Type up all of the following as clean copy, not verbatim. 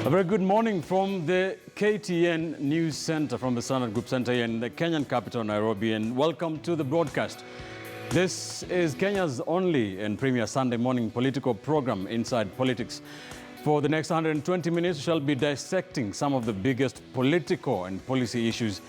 A very good morning from the KTN News Center, from the Standard Group Center in the Kenyan capital, Nairobi, and welcome to the broadcast. This is Kenya's only and premier Sunday morning political program, Inside Politics. For the next 120 minutes, we shall be dissecting some of the biggest political and policy issues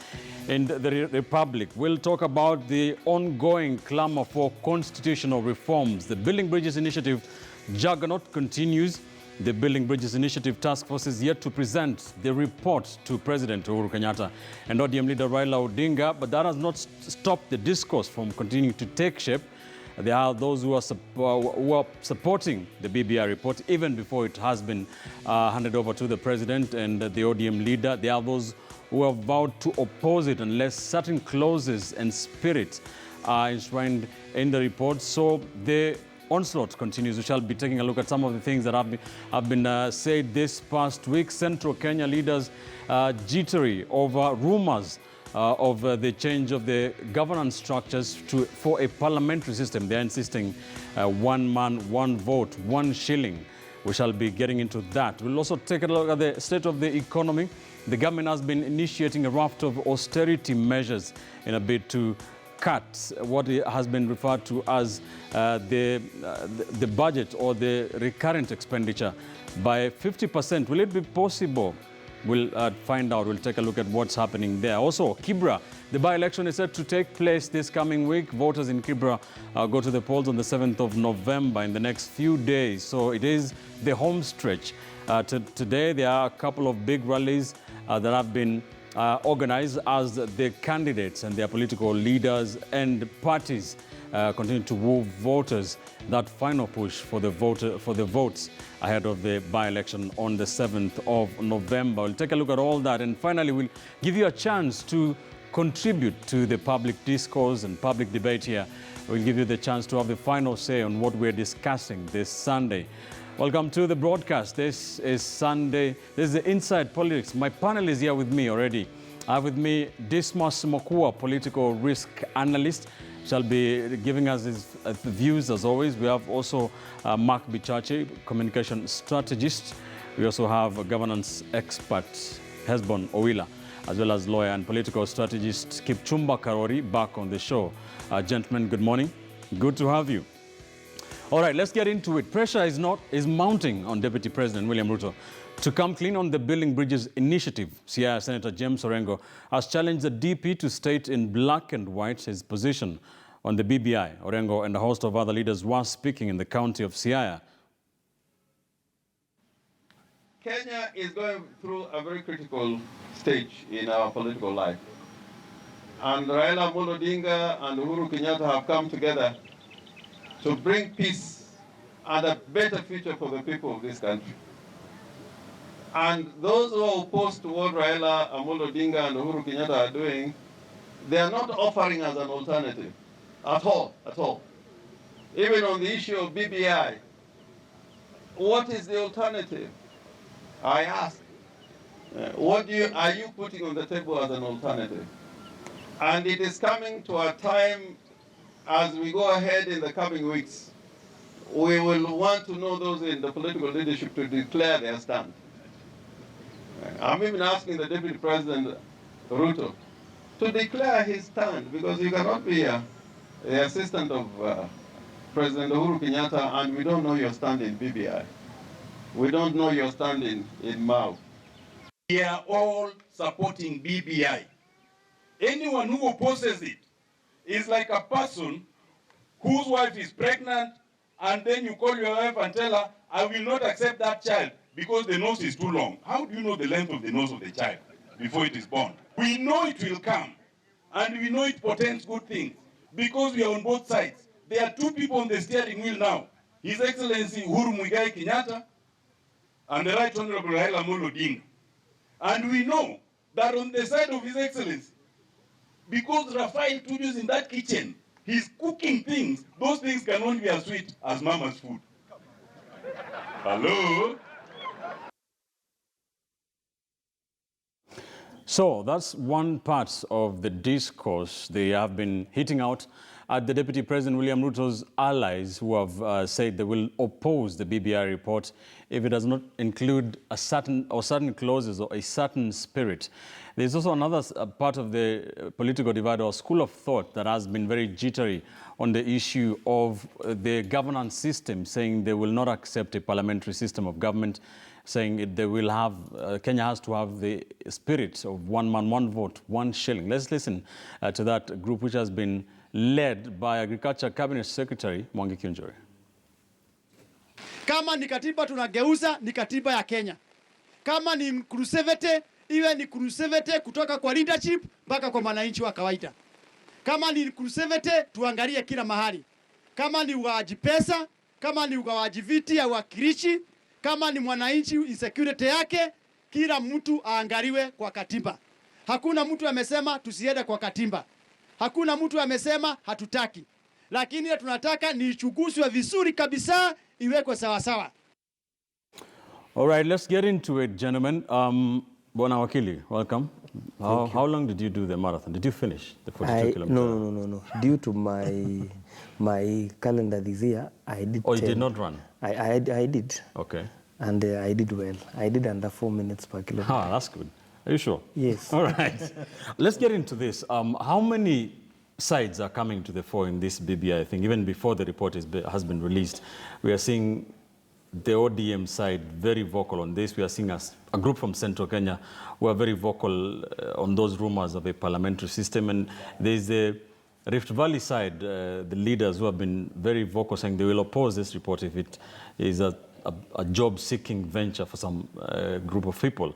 in the Republic. We'll talk about the ongoing clamor for constitutional reforms. The Building Bridges Initiative juggernaut continues. The Building Bridges Initiative Task Force is yet to present the report to President Uhuru Kenyatta and ODM leader Raila Odinga, but that has not stopped the discourse from continuing to take shape. There are those who are supporting the BBI report even before it has been handed over to the President and the ODM leader. There are those who have vowed to oppose it unless certain clauses and spirit are enshrined in the report. So the onslaught continues. We shall be taking a look at some of the things that have been said this past week. Central Kenya leaders jittery over rumors of the change of the governance structures for a parliamentary system. They're insisting one man, one vote, 1 shilling. We shall be getting into that. We'll also take a look at the state of the economy. The government has been initiating a raft of austerity measures in a bid to cut what has been referred to as the budget or the recurrent expenditure by 50%. Will it be possible? We'll find out. We'll take a look at what's happening there. Also, Kibra, the by-election is set to take place this coming week. Voters in Kibra go to the polls on the 7th of November in the next few days. So it is the home stretch. Today, there are a couple of big rallies that have been organized as the candidates and their political leaders and parties continue to woo voters. That final push for the votes ahead of the by-election on the 7th of November. We'll take a look at all that, and finally we'll give you a chance to contribute to the public discourse and public debate here. We'll give you the chance to have the final say on what we're discussing this Sunday. Welcome to the broadcast. This is Sunday. This is the Inside Politics. My panel is here with me already. I have with me Dismas Mokua, political risk analyst, shall be giving us his views as always. We have also Mark Bichache, communication strategist. We also have governance expert Hesbon Owila, as well as lawyer and political strategist Kipchumba Karori back on the show. Gentlemen, good morning. Good to have you. All right, let's get into it. Pressure is mounting on Deputy President William Ruto to come clean on the Building Bridges Initiative. Siaya Senator James Orengo has challenged the DP to state in black and white his position on the BBI. Orengo and a host of other leaders were speaking in the county of Siaya. Kenya is going through a very critical stage in our political life. And Raila Odinga and Uhuru Kenyatta have come together to bring peace and a better future for the people of this country. And those who are opposed to what Raila Odinga and Uhuru Kenyatta are doing, they are not offering us an alternative at all. Even on the issue of BBI, what is the alternative? I ask, what are you putting on the table as an alternative? And it is coming to a time as we go ahead in the coming weeks, we will want to know those in the political leadership to declare their stand. I'm even asking the Deputy President Ruto to declare his stand, because you cannot be the assistant of President Uhuru Kenyatta and we don't know your stand in BBI. We don't know your stand in Mau. We are all supporting BBI. Anyone who opposes it is like a person whose wife is pregnant and then you call your wife and tell her, I will not accept that child because the nose is too long. How do you know the length of the nose of the child before it is born? We know it will come and we know it portends good things because we are on both sides. There are two people on the steering wheel now. His Excellency Uhuru Muigai Kenyatta and the Right Honorable Raila Odinga. And we know that on the side of His Excellency, because Raphael Tuju's in that kitchen, he's cooking things. Those things can only be as sweet as mama's food. Hello? So that's one part of the discourse they have been hitting out at the Deputy President William Ruto's allies, who have said they will oppose the BBI report if it does not include a certain clauses or a certain spirit. There's also another part of the political divide or school of thought that has been very jittery on the issue of the governance system, saying they will not accept a parliamentary system of government, saying they will have, Kenya has to have the spirit of one man, one vote, one shilling. Let's listen to that group, which has been led by Agriculture Cabinet Secretary Mwangi Kiunjuri. Kama ni katiba tunageuza, ni katiba ya Kenya. Kama ni inclusivity, iwe ni inclusivity kutoka kwa leadership mpaka kwa wananchi wa kawaida. Kama ni inclusivity, tuangalie kila mahali. Kama ni ugawaji pesa, kama ni ugawaji viti ya wakilishi, kama ni mwananchi insecurity yake, kila mtu aangaliwe kwa katiba. Hakuna mtu amesema tusiende kwa katiba. Hakuna mtu amesema hatutaki. Lakini tunataka ni ichunguzwe vizuri kabisa, iwekwe sawa sawa. All right, let's get into it, gentlemen. Bwana Wakili, welcome. How long did you do the marathon? Did you finish the 42 kilometers? No. Due to my calendar this year, I did. Oh, you did not run? I did. Okay. And I did well. I did under 4 minutes per kilometer. Ah, that's good. Are you sure? Yes. All right. Let's get into this. How many sides are coming to the fore in this BBI thing? Even before the report has been released, we are seeing the ODM side very vocal on this. We are seeing a group from Central Kenya who are very vocal on those rumors of a parliamentary system. And there's the Rift Valley side, the leaders who have been very vocal, saying they will oppose this report if it is a job-seeking venture for some group of people.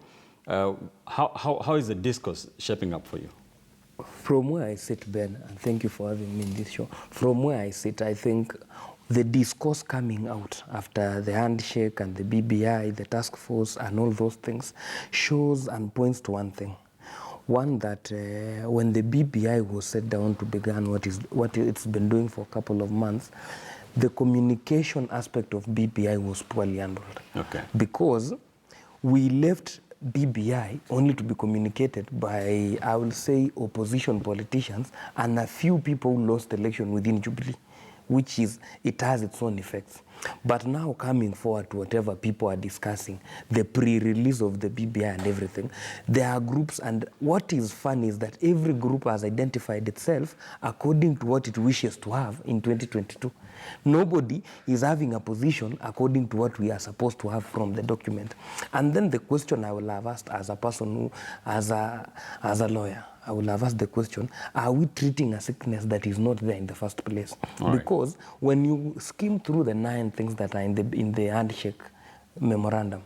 How is the discourse shaping up for you? From where I sit, Ben, and thank you for having me in this show. From where I sit, I think the discourse coming out after the handshake and the BBI, the task force and all those things shows and points to one thing. One, that when the BBI was set down to begin what it's been doing for a couple of months, the communication aspect of BBI was poorly handled. Okay. Because we left BBI only to be communicated by, I will say, opposition politicians and a few people who lost election within Jubilee, which is, it has its own effects. But now coming forward to whatever people are discussing, the pre-release of the BBI and everything, there are groups, and what is funny is that every group has identified itself according to what it wishes to have in 2022. Nobody is having a position according to what we are supposed to have from the document. And then the question I will have asked as a person who, as a lawyer, I will have asked the question, are we treating a sickness that is not there in the first place? Because when you skim through the 9 things that are in the handshake memorandum,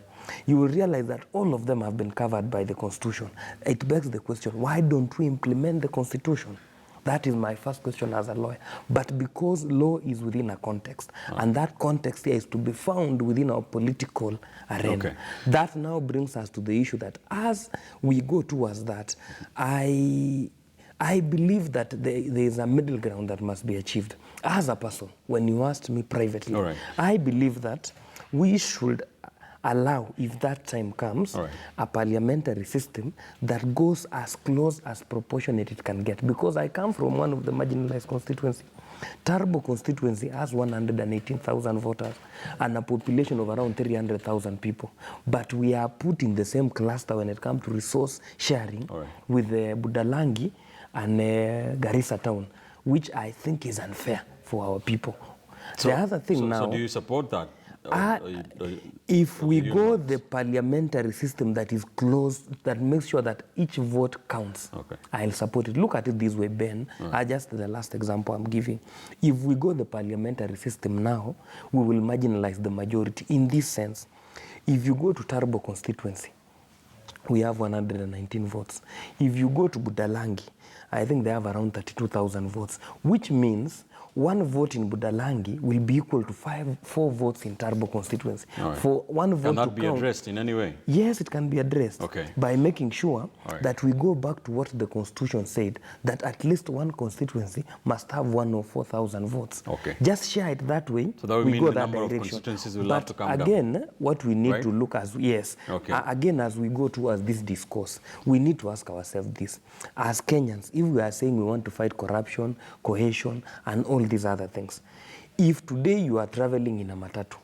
you will realize that all of them have been covered by the Constitution. It begs the question, why don't we implement the Constitution? That is my first question as a lawyer. But because law is within a context, and that context here is to be found within our political arena, that now brings us to the issue that as we go towards that, I believe that there is a middle ground that must be achieved. As a person, when you asked me privately, I believe that we should allow, if that time comes, a parliamentary system that goes as close as proportionate it can get. Because I come from one of the marginalized constituencies. Turbo constituency has 118,000 voters and a population of around 300,000 people. But we are put in the same cluster when it comes to resource sharing with Budalangi and Garissa town, which I think is unfair for our people. So, the other thing now... So do you support that? If we go the parliamentary system that is closed, that makes sure that each vote counts, I'll support it. Look at it this way, Ben. Just the last example I'm giving. If we go the parliamentary system now, we will marginalize the majority. In this sense, if you go to Turbo constituency, we have 119 votes. If you go to Budalangi, I think they have around 32,000 votes, which means one vote in Budalangi will be equal to 4 votes in Turbo constituency. Right. For one vote Can that to be count, addressed in any way? yes, it can be addressed by making sure that we go back to what the Constitution said, that at least one constituency must have 1 or 4,000 votes. Just share it that way, so that would we mean go the that number direction. of constituencies will but have to come again, down. what we need to look as, again, as we go towards this discourse, we need to ask ourselves this. As Kenyans, if we are saying we want to fight corruption, cohesion, and all these other things, if today you are traveling in a matatu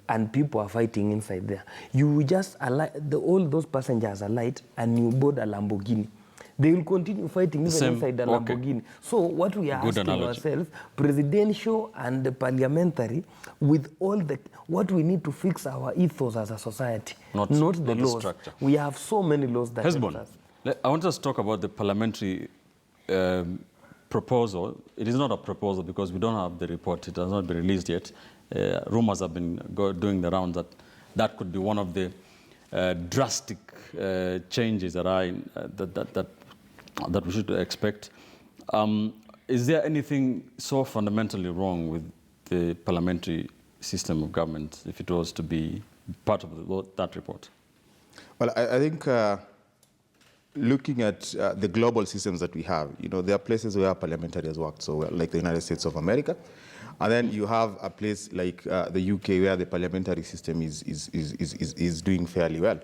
and people are fighting inside there, you just all those passengers alight and you board a Lamborghini. They will continue fighting even inside the Lamborghini. So what we are asking ourselves, presidential and parliamentary, with all the, what we need to fix our ethos as a society, not the laws. Structure. We have so many laws that help us. I want us to talk about the parliamentary proposal. It is not a proposal because we don't have the report. It has not been released yet. Rumors have been doing the rounds that that could be one of the drastic changes that that we should expect. Is there anything so fundamentally wrong with the parliamentary system of government if it was to be part of that report? Well, I think looking at the global systems that we have, there are places where parliamentarians work so well, like the United States of America. And then you have a place like the UK where the parliamentary system is doing fairly well.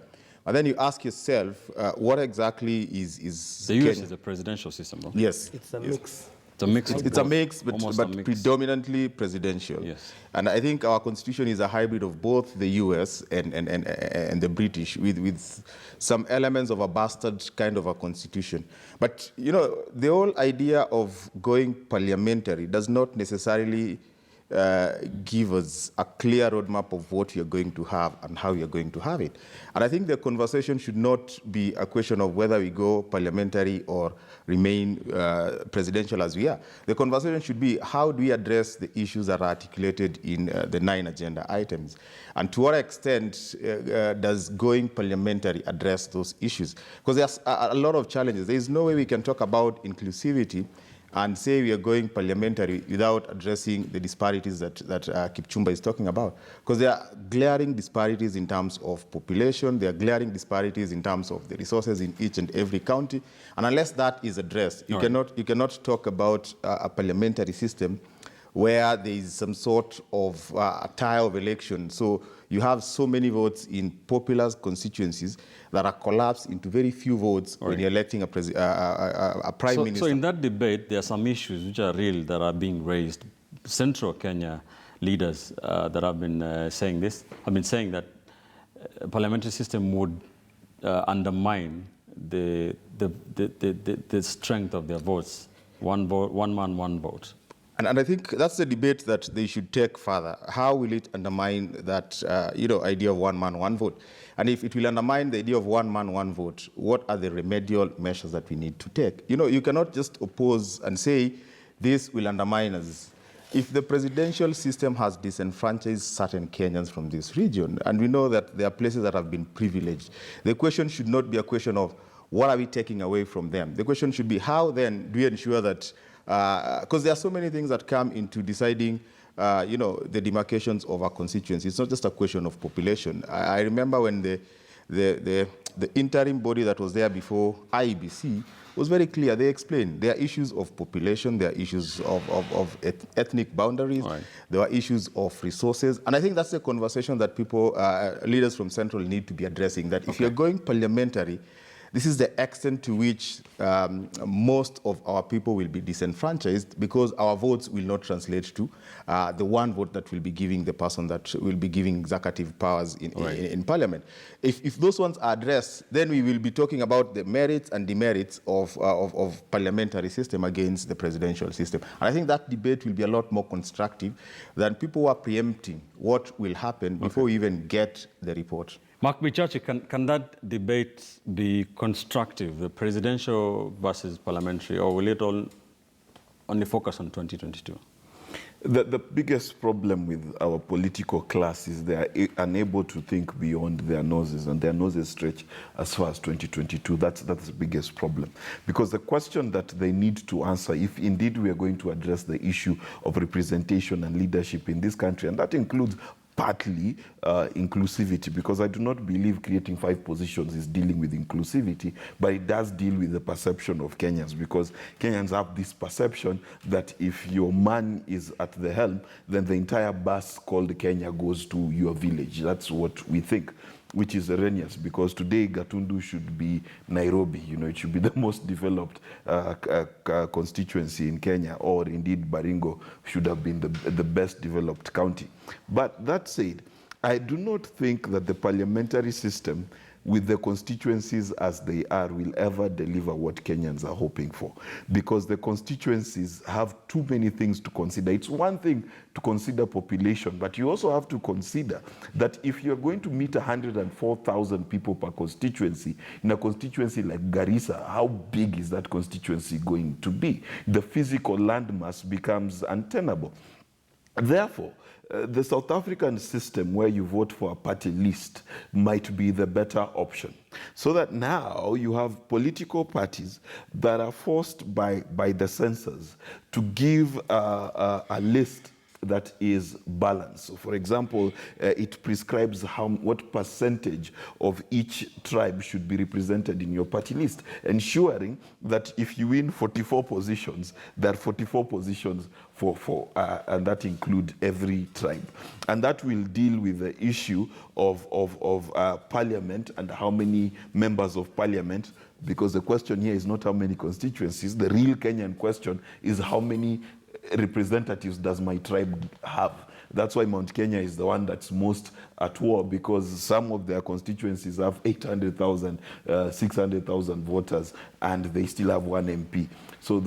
And then you ask yourself, what exactly is the US Kenya? Is a presidential system, no? Yes. It's a mix. It's a mix. It's a mix, but predominantly presidential. Yes. And I think our constitution is a hybrid of both the US and the British, with some elements of a bastard kind of a constitution. But, the whole idea of going parliamentary does not necessarily give us a clear roadmap of what you're going to have and how you're going to have it. And I think the conversation should not be a question of whether we go parliamentary or remain presidential as we are. The conversation should be, how do we address the issues that are articulated in the 9 agenda items? And to what extent does going parliamentary address those issues? Because there's a lot of challenges. There is no way we can talk about inclusivity and say we are going parliamentary without addressing the disparities that Kipchumba is talking about. Because there are glaring disparities in terms of population, there are glaring disparities in terms of the resources in each and every county. And unless that is addressed, you cannot talk about a parliamentary system where there is some sort of a tie of election. So you have so many votes in popular constituencies that are collapsed into very few votes when you're electing a prime minister. So in that debate, there are some issues which are real that are being raised. Central Kenya leaders that have been saying this have been saying that a parliamentary system would undermine the strength of their votes. One vote, one man, one vote. And I think that's the debate that they should take further. How will it undermine that idea of one man, one vote? And if it will undermine the idea of one man, one vote, what are the remedial measures that we need to take? You cannot just oppose and say this will undermine us. If the presidential system has disenfranchised certain Kenyans from this region, and we know that there are places that have been privileged, the question should not be a question of what are we taking away from them. The question should be, how then do we ensure that, because there are so many things that come into deciding the demarcations of our constituency. It's not just a question of population. I remember when the interim body that was there before IEBC was very clear. They explained there are issues of population, there are issues of ethnic boundaries, there are issues of resources. And I think that's the conversation that people, leaders from Central, need to be addressing, that if you're going parliamentary, this is the extent to which most of our people will be disenfranchised, because our votes will not translate to the one vote that will be giving the person that will be giving executive powers in Parliament. If those ones are addressed, then we will be talking about the merits and demerits of parliamentary system against the presidential system. And I think that debate will be a lot more constructive than people who are preempting what will happen before we even get the report. Mark Bichachi, can that debate be constructive, the presidential versus parliamentary, or will it all only focus on 2022? The biggest problem with our political class is they are unable to think beyond their noses, and their noses stretch as far as 2022. That's the biggest problem. Because the question that they need to answer, if indeed we are going to address the issue of representation and leadership in this country, and that includes partly inclusivity, because I do not believe creating 5 positions is dealing with inclusivity, but it does deal with the perception of Kenyans, because Kenyans have this perception that if your man is at the helm, then the entire bus called Kenya goes to your village. That's what we think, which is erroneous, because today Gatundu should be Nairobi. You know, it should be the most developed constituency in Kenya, or indeed Baringo should have been the best developed county. But that said, I do not think that the parliamentary system with the constituencies as they are will ever deliver what Kenyans are hoping for, because the constituencies have too many things to consider. It's one thing to consider population, but you also have to consider that if you're going to meet 104,000 people per constituency, in a constituency like Garissa, how big is that constituency going to be? The physical landmass becomes untenable. Therefore, the South African system where you vote for a party list might be the better option. So that now you have political parties that are forced by the censors to give a list that is balanced. So for example, it prescribes what percentage of each tribe should be represented in your party list, ensuring that if you win 44 positions, there are 44 positions and that include every tribe. And that will deal with the issue of parliament and how many members of parliament, because the question here is not how many constituencies. The real Kenyan question is how many representatives does my tribe have? That's why Mount Kenya is the one that's most at war, because some of their constituencies have 800,000, 600,000 voters, and they still have 1 MP. So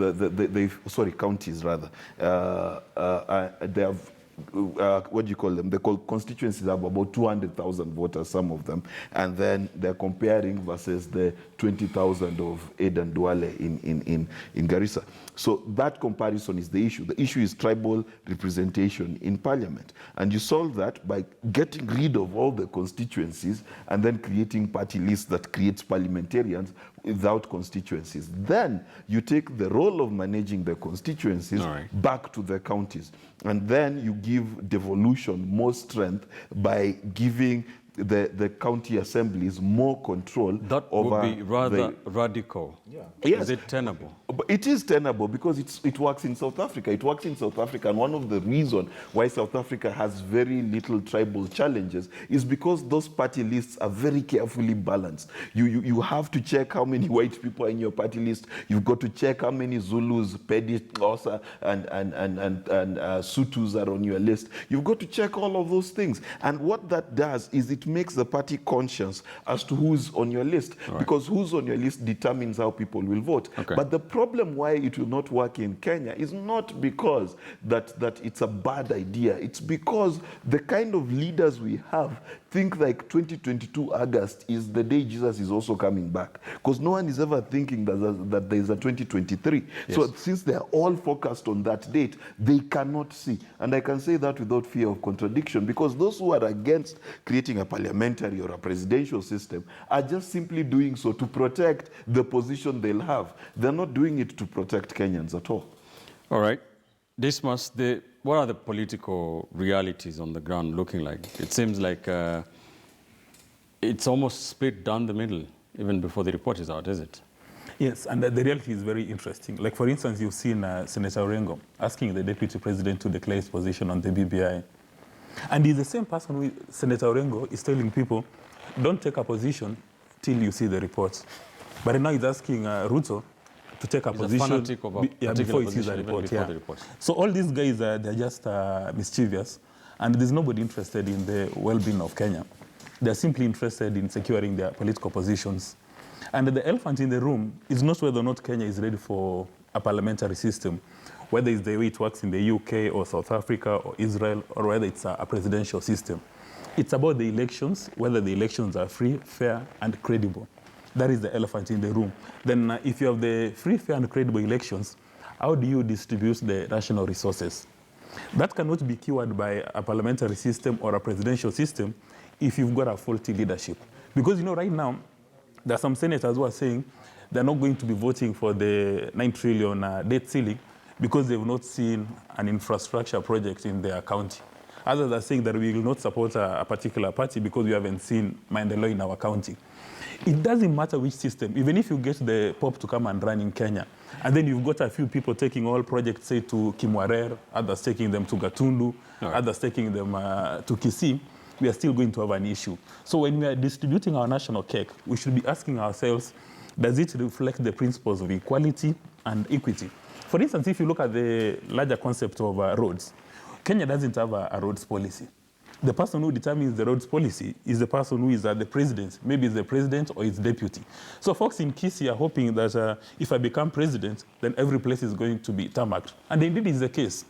counties rather. They have what do you call them? The constituencies have about 200,000 voters, some of them, and then they're comparing versus the 20,000 of Eden Duale in Garissa. So that comparison is the issue. The issue is tribal representation in parliament. And you solve that by getting rid of all the constituencies and then creating party lists that creates parliamentarians without constituencies. Then you take the role of managing the constituencies back to the counties. And then you give devolution more strength by giving the county assemblies more control over. That would be rather radical. Yeah. Yes. Is it tenable? But it is tenable because it works in South Africa. It works in South Africa, and one of the reasons why South Africa has very little tribal challenges is because those party lists are very carefully balanced. You have to check how many white people are in your party list. You've got to check how many Zulus, Pedi, Xhosa, and Sutus are on your list. You've got to check all of those things. And what that does is it makes the party conscious as to who's on your list, because who's on your list determines how people will vote. But the problem why it will not work in Kenya is not because that it's a bad idea. It's because the kind of leaders we have think like 2022 August is the day Jesus is also coming back, because no one is ever thinking that there is a 2023. Yes. So since they are all focused on that date, they cannot see. And I can say that without fear of contradiction, because those who are against creating a parliamentary or a presidential system are just simply doing so to protect the position they'll have. They're not doing it to protect Kenyans at all. All right. What are the political realities on the ground looking like? It seems like it's almost split down the middle, even before the report is out, is it? Yes, and the reality is very interesting. Like, for instance, you've seen Senator Orengo asking the Deputy President to declare his position on the BBI. And he's the same person who, Senator Orengo, is telling people, don't take a position till you see the reports. But now he's asking Ruto to take a position before he sees the report. So all these guys, they're just mischievous, and there's nobody interested in the well-being of Kenya. They're simply interested in securing their political positions. And the elephant in the room is not whether or not Kenya is ready for a parliamentary system, whether it's the way it works in the UK or South Africa or Israel, or whether it's a presidential system. It's about the elections, whether the elections are free, fair, and credible. That is the elephant in the room. Then if you have the free, fair, and credible elections, how do you distribute the national resources? That cannot be cured by a parliamentary system or a presidential system if you've got a faulty leadership. Because, you know, right now, there are some senators who are saying they're not going to be voting for the 9 trillion debt ceiling because they've not seen an infrastructure project in their county. Others are saying that we will not support a particular party because we haven't seen maendeleo in our county. It doesn't matter which system, even if you get the Pope to come and run in Kenya, and then you've got a few people taking all projects, say, to Kimwarer, others taking them to Gatundu, others taking them to Kisii, we are still going to have an issue. So when we are distributing our national cake, we should be asking ourselves, does it reflect the principles of equality and equity? For instance, if you look at the larger concept of roads, Kenya doesn't have a roads policy. The person who determines the roads policy is the person who is at the presidency. Maybe it's the president or its deputy. So folks in Kisii are hoping that if I become president, then every place is going to be tarmacked. And indeed is the case.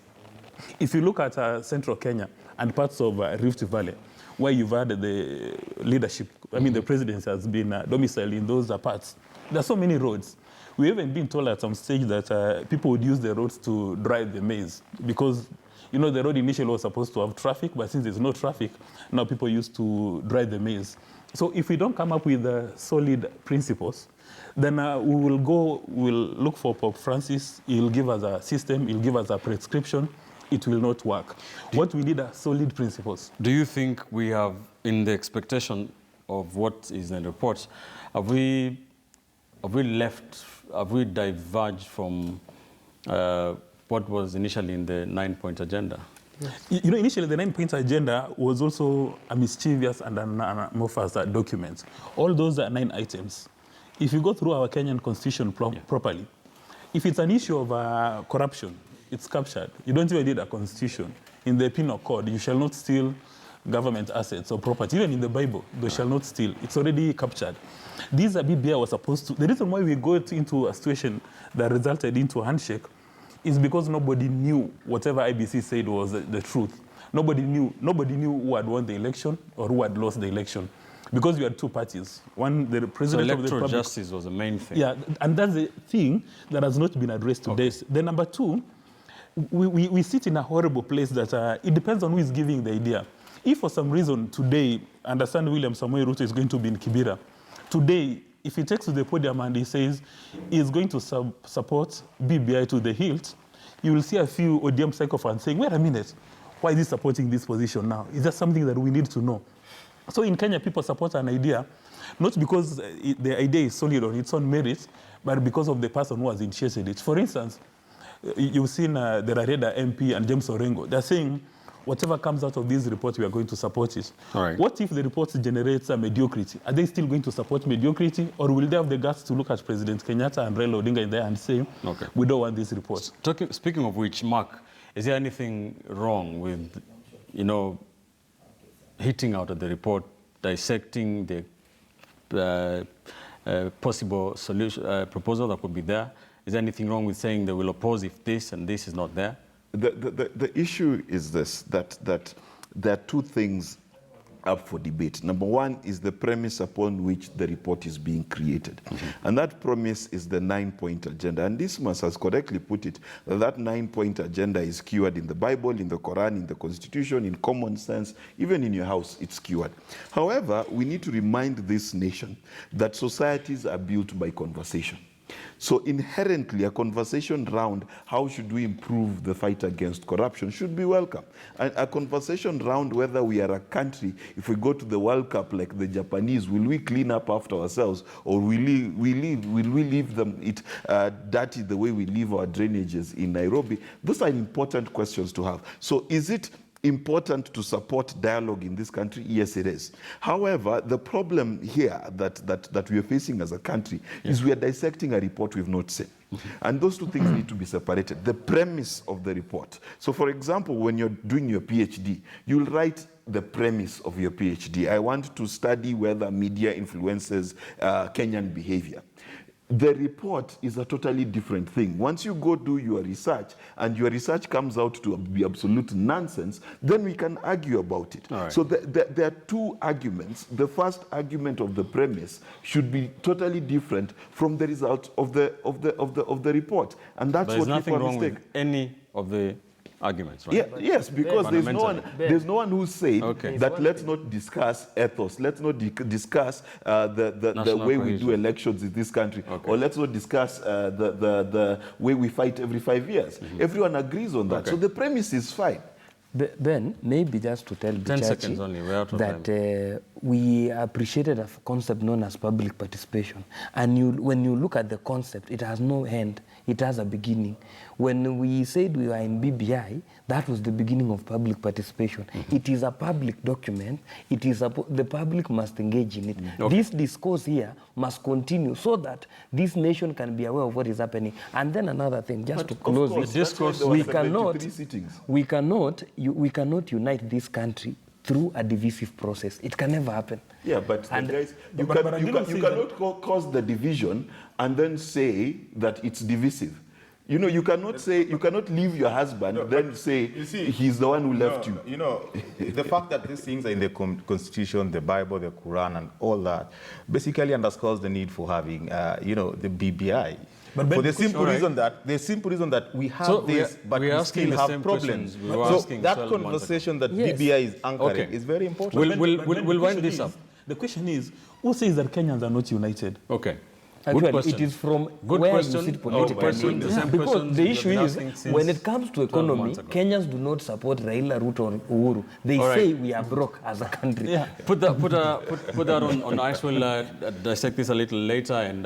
If you look at central Kenya and parts of Rift Valley, where you've had the leadership, I mean the presidency has been domiciled in those parts, there are so many roads. We haven't been told at some stage that people would use the roads to drive the maize because, you know, the road initially was supposed to have traffic, but since there's no traffic, now people used to drive the maize. So if we don't come up with solid principles, then we'll look for Pope Francis. He'll give us a system, he'll give us a prescription. It will not work. What we need are solid principles. Do you think we have, in the expectation of what is in the reports, have we diverged from what was initially in the 9-point agenda? You know, initially the 9-point agenda was also a mischievous and an amorphous document. All those 9 items, if you go through our Kenyan constitution properly, if it's an issue of corruption, it's captured. You don't even need a constitution. In the penal code, you shall not steal government assets or property. Even in the Bible, they shall not steal. It's already captured. These BBI was supposed to... The reason why we got into a situation that resulted into a handshake is because nobody knew whatever IBC said was the truth. Nobody knew who had won the election or who had lost the election. Because you had two parties. One, the president of the electoral republic... justice was the main thing. Yeah, and that's the thing that has not been addressed today. Okay. Then number two, we sit in a horrible place that it depends on who is giving the idea. If for some reason today, understand William Samoei Ruto is going to be in Kibera, today, if he takes to the podium and he says he's going to support BBI to the hilt, you will see a few ODM psychophans saying, wait a minute, why is he supporting this position now? Is that something that we need to know? So in Kenya, people support an idea, not because the idea is solid on its own merit, but because of the person who has initiated it. For instance, you've seen the Rareda MP and James Orengo. They're saying, whatever comes out of this report, we are going to support it. All right. What if the report generates a mediocrity? Are they still going to support mediocrity? Or will they have the guts to look at President Kenyatta and Raila Odinga in there and say, okay, we don't want this report? Speaking of which, Mark, is there anything wrong with, you know, hitting out of the report, dissecting the possible solution, proposal that could be there? Is there anything wrong with saying they will oppose if this and this is not there? The issue is this, that there are two things up for debate. Number one is the premise upon which the report is being created. Mm-hmm. And that premise is the 9-point agenda. And Dismas has correctly put it, that 9-point agenda is keyword in the Bible, in the Quran, in the Constitution, in common sense, even in your house, it's keyword. However, we need to remind this nation that societies are built by conversation. So inherently, a conversation round how should we improve the fight against corruption should be welcome. And a conversation round whether we are a country, if we go to the World Cup like the Japanese, will we clean up after ourselves, or will we leave them dirty the way we leave our drainages in Nairobi? Those are important questions to have. So is it important to support dialogue in this country? Yes, it is. However, the problem here that we are facing as a country is we are dissecting a report we've not seen. And those two things need to be separated. The premise of the report. So for example, when you're doing your PhD, you'll write the premise of your PhD. I want to study whether media influences Kenyan behavior. The report is a totally different thing. Once you go do your research and your research comes out to be absolute nonsense, then we can argue about it. Right. So there are two arguments. The first argument of the premise should be totally different from the result of the report, and that's what people mistake. There's nothing wrong with any of the arguments, right? Yeah, yes, because Fundamentally. there's no one who said Okay. that let's not discuss ethos, let's not discuss the National way we do cohesion. elections in this country, Okay. or let's not discuss the way we fight every 5 years. Everyone agrees on that. Okay. So the premise is fine. Ben, maybe just to tell 10 seconds Bichachi only, we're out of that we appreciated a concept known as public participation. And when you look at the concept, it has no end, it has a beginning. When we said we were in BBI, that was the beginning of public participation. It is a public document, the public must engage in it. Okay. This discourse here must continue so that this nation can be aware of what is happening. And then another thing, just to close Of course, it, that's why there we were cannot, 73 sittings. we cannot unite this country through a divisive process. It can never happen. Yeah, but And- guys, you but I didn't say cannot cause the division and then say that it's divisive. You know, you cannot leave your husband, then say he's the one who left you. You know, the fact that these things are in the Constitution, the Bible, the Quran, and all that, basically underscores the need for having, the BBI. But Ben, for the simple all reason that we have So this, but we're we asking still the have same problems. questions we were So asking that 12 months ago. conversation that Yes. BBI is anchoring Okay. is very important. We'll wind this up. The question is, who says that Kenyans are not united? Okay. Actually, Good question. it is from Good where question. you sit Good politically. question. The same Because questions the we have issue been is, asking since when it comes to 12 economy, months ago. Kenyans do not support Raila, Ruto, or Uhuru. They All right. say we are broke as a country. Put that on ice. We'll dissect this a little later and.